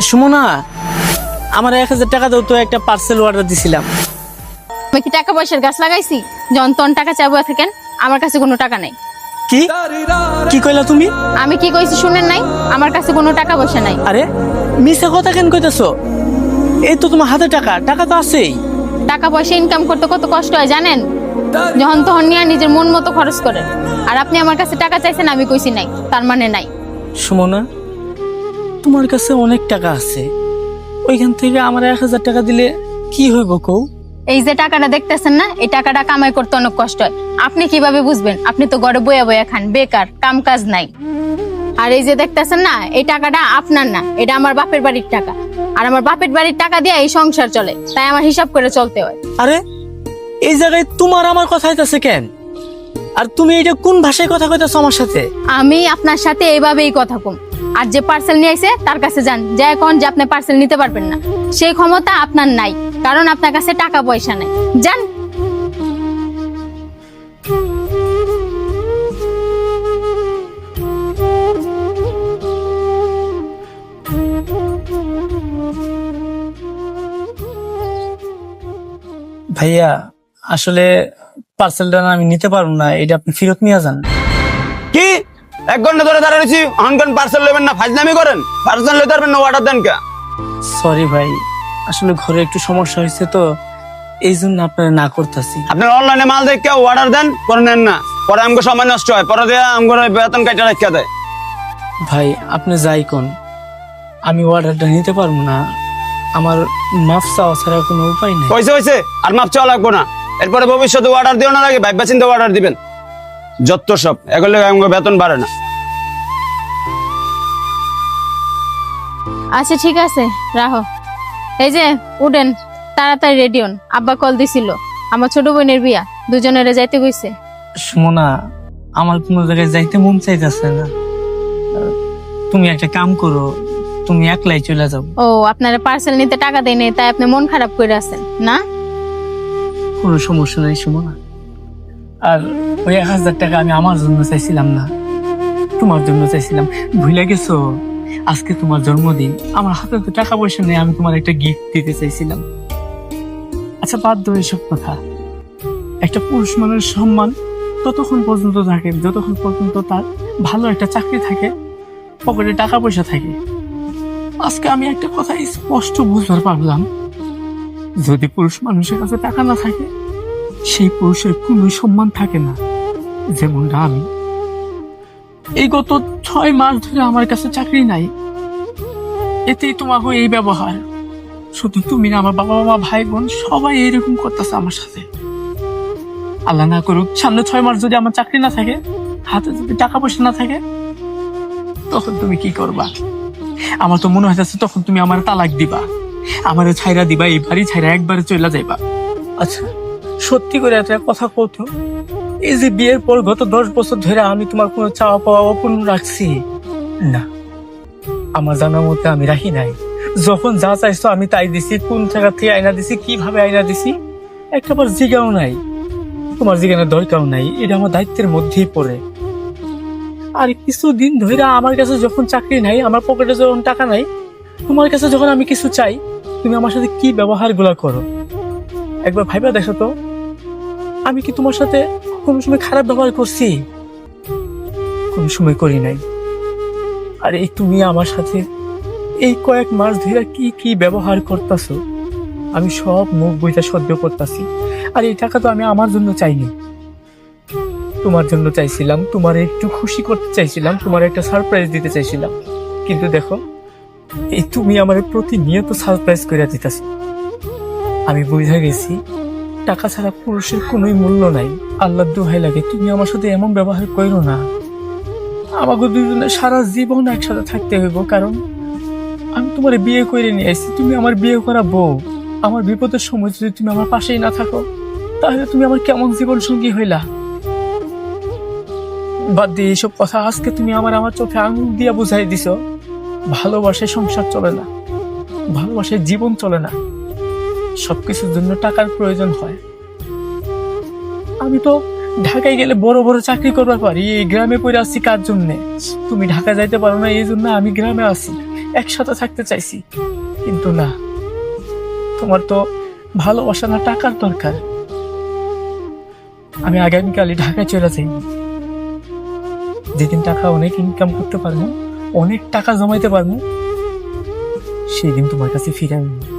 সুমনা, আমার 1000 টাকা দাও তো, একটা পার্সেল অর্ডার দিছিলাম। আমি কি টাকা পয়সার গাছ লাগাইছি? যখন তখন টাকা চাইবো থাকেন, আমার কাছে কোনো টাকা নাই। কি কি কইলা তুমি? আমি কি কইছি শুনেন নাই? আমার কাছে কোনো টাকা পয়সা নাই। আরে মিছা কথা কেন কইতাছো? এই তো তোমার হাতে টাকা, টাকা তো আছেই। টাকা পয়সা ইনকাম করতে কত কষ্ট হয় জানেন? যখন তখন নিয়ে নিজের মন মতো খরচ করে। আর আপনি আমার কাছে টাকা চাইছেন, আমি কইছি নাই, তার মানে নাই। সুমনা, তোমার কাছে অনেক টাকা আছে, ওইখান থেকে আমার 1000 টাকা দিলে কি হইব কও? এই যে টাকাটা দেখতেছেন না, এই টাকাটা কামাই করতে অনেক কষ্ট হয়। আপনি কিভাবে বুঝবেন? আপনি তো ঘরে বইয়া বইয়া খান, বেকার, কাম কাজ নাই। আর এই যে দেখতেছেন না, এই টাকাটা আপনার না, এটা আমার বাপের বাড়ির টাকা। আর আমার বাপের বাড়ির টাকা দিয়ে এই সংসার চলে, তাই আমার হিসাব করে চলতে হয়। আরে এই জায়গায় তোমার আমার কথা হইতাছে কেন? আর তুমি এটা কোন ভাষায় কথা কইতাছো আমার সাথে? আমি আপনার সাথে এইভাবেই কথা কম। আর যে পার্সেল নিয়ে আইছে তার কাছে যান, যে এখন যে আপনি পার্সেল নিতে পারবেন না, সেই ক্ষমতা আপনার নাই, কারণ আপনার কাছে টাকা পয়সা নাই। যান। ভাইয়া, আসলে পার্সেলটা আমি নিতে পারবো না, এটা আপনি ফেরত নিয়ে যান। কি 1 ঘন্টা ধরে দাঁড়িয়ে রয়েছি, অনকন পার্সেল নেবেন না? ফাজলামি করেন? পার্সেল নিতে পারবেন না, অর্ডার দেন কে? সরি ভাই, আসলে ঘরে একটু সমস্যা হয়েছে তো, এই জন্য আপনারা না করতেছি। আপনার অনলাইনে মাল দেখে অর্ডার দেন, পরে নেন না, পরে আমাকে সময় নষ্ট হয়, পরে দিয়ে আমাকে বেতন কাটা রাখিয়া দেয়। ভাই আপনি যাই কোন, আমি অর্ডারটা নিতে পারবো না, আমার মাফ চাওয়া ছাড়া কোনো উপায় নেই। হয়েছে হয়েছে, আর মাপ চাওয়া লাগবো না। এরপরে ভবিষ্যতে অর্ডার দিও না, লাগে ভাইবা চিন্তা অর্ডার দিবেন। যত সব এগুলো আমাকে বেতন বাড়ে না। আচ্ছা ঠিক আছে, রাখো। এই যে উঠেন, তাড়াতাড়ি রেডি হন, আব্বা কল দিছিল, আমার ছোট বোনের বিয়া, দুজনেরে যাইতে কইছে। সুমনা, আমার কোনো জায়গায় যাইতে মন চাইতেছে না, তুমি একটা কাম করো, তুমি একলাই চলে যাও। ও, আপনারা পার্সেল নিতে টাকা দেয় নাই, তাই আপনি মন খারাপ করে আছেন না? কোনো সমস্যা নেই সুমনা, আর ওই 1000 টাকা আমি আমার জন্য চাইছিলাম না, তোমার জন্য চাইছিলাম। ভুলে গেছো আজকে তোমার জন্মদিন, আমার হাতে তো টাকা পয়সা নেই, আমি তোমার একটা গিফট দিতে চাইছিলাম। আচ্ছা বাদ দাও এসব কথা, একটা পুরুষ মানুষের সম্মান ততক্ষণ পর্যন্ত থাকে যতক্ষণ পর্যন্ত তার ভালো একটা চাকরি থাকে, পকেটে টাকা পয়সা থাকে। আজকে আমি একটা কথা স্পষ্ট বুঝতে পারলাম, যদি পুরুষ মানুষের কাছে টাকা না থাকে, সেই পুরুষের কোনো সম্মান থাকে না। যেমনটা আমি, এই গত 6 মাস ধরে আমার কাছে চাকরি নাই, এতেই তোমাকে এই ব্যবহার। শুধু তুমি না, আমার বাবা মা ভাই বোন সবাই এইরকম করতেছে আমার সাথে। আল্লাহ না করুক সামনে 6 মাস যদি আমার চাকরি না থাকে, হাতে যদি টাকা পয়সা না থাকে, তখন তুমি কি করবা? আমার তো মনে হইতেছে তখন তুমি আমার তালাক দিবা, আমারে ছাইরা দিবা, এই বাড়ি ছাইরা একবারে চলে যাইবা। আচ্ছা সত্যি করে একটা কথা কতো, এই যে বিয়ের পর গত 10 বছর ধরে আমি তোমার কোনো চাওয়া পাওয়া অপূর্ণ রাখছি না? আমার জানার মতে আমি রাখি নাই। যখন যা চাইছো আমি তাই দিছি, কোন জায়গা থেকে আইনা দিছি, কিভাবে আইনা দিছি, একটাবার জিগাও নাই। তোমার জিগানোর দরকার নাই, এটা আমার দায়িত্বের মধ্যেই পড়ে। আর কিছুদিন ধরে আমার কাছে যখন চাকরি নাই, আমার পকেটে যখন টাকা নাই, তোমার কাছে যখন আমি কিছু চাই, তুমি আমার সাথে কি ব্যবহার গুলা করো একবার ভাইবা দেখো তো। আমি কি তোমার সাথে কোনো সময় খারাপ ব্যবহার করছি? কোনো সময় করি নাই। আর এই তুমি আমার সাথে এই কয়েক মাস ধরে কি কি ব্যবহার করতেছো, আমি সব মুখ বইটা সহ্য করতেছি। আর এই টাকা তো আমি আমার জন্য চাইনি, তোমার জন্য চাইছিলাম, তোমার একটু খুশি করতে চাইছিলাম, তোমার একটা সারপ্রাইজ দিতে চাইছিলাম। কিন্তু দেখো, এই তুমি আমার প্রতিনিয়ত সারপ্রাইজ করে দিতেছো। আমি বুঝে গেছি টাকা ছাড়া পুরুষের কোনোই মূল্য নাই। আল্লাহর দোহাই লাগে, তুমি আমার সাথে এমন ব্যবহার করো না। আমাকে দুজনে সারা জীবন একসাথে থাকতে হইব, কারণ আমি তোমার বিয়ে করে নিয়ে আসছি, তুমি আমার বিয়ে করা বউ। আমার বিপদের সময় যদি তুমি আমার পাশেই না থাকো, তাহলে তুমি আমার কেমন জীবন সঙ্গী হইলা? বাদ দিয়ে এইসব কথা, আজকে তুমি আমার চোখে আঙুল দিয়া বুঝাই দিছো ভালোবাসায় সংসার চলে না, ভালোবাসায় জীবন চলে না, সবকিছুর জন্য টাকার প্রয়োজন হয়। আমি তো ঢাকায় গেলে বড় বড় চাকরি করবার পারি, এই গ্রামে পড়ে আসছি কার জন্যে? তুমি ঢাকা যাইতে পারো না, এই জন্য আমি গ্রামে আছি। একসাথে থাকতে চাইছি, কিন্তু না, তোমার তো ভালোবাসা না টাকার দরকার। আমি আগামীকালই ঢাকায় চলে যাই, যেদিন টাকা অনেক ইনকাম করতে পারবো, অনেক টাকা জমাইতে পারবো, সেই দিন তোমার কাছে ফিরে আসবো।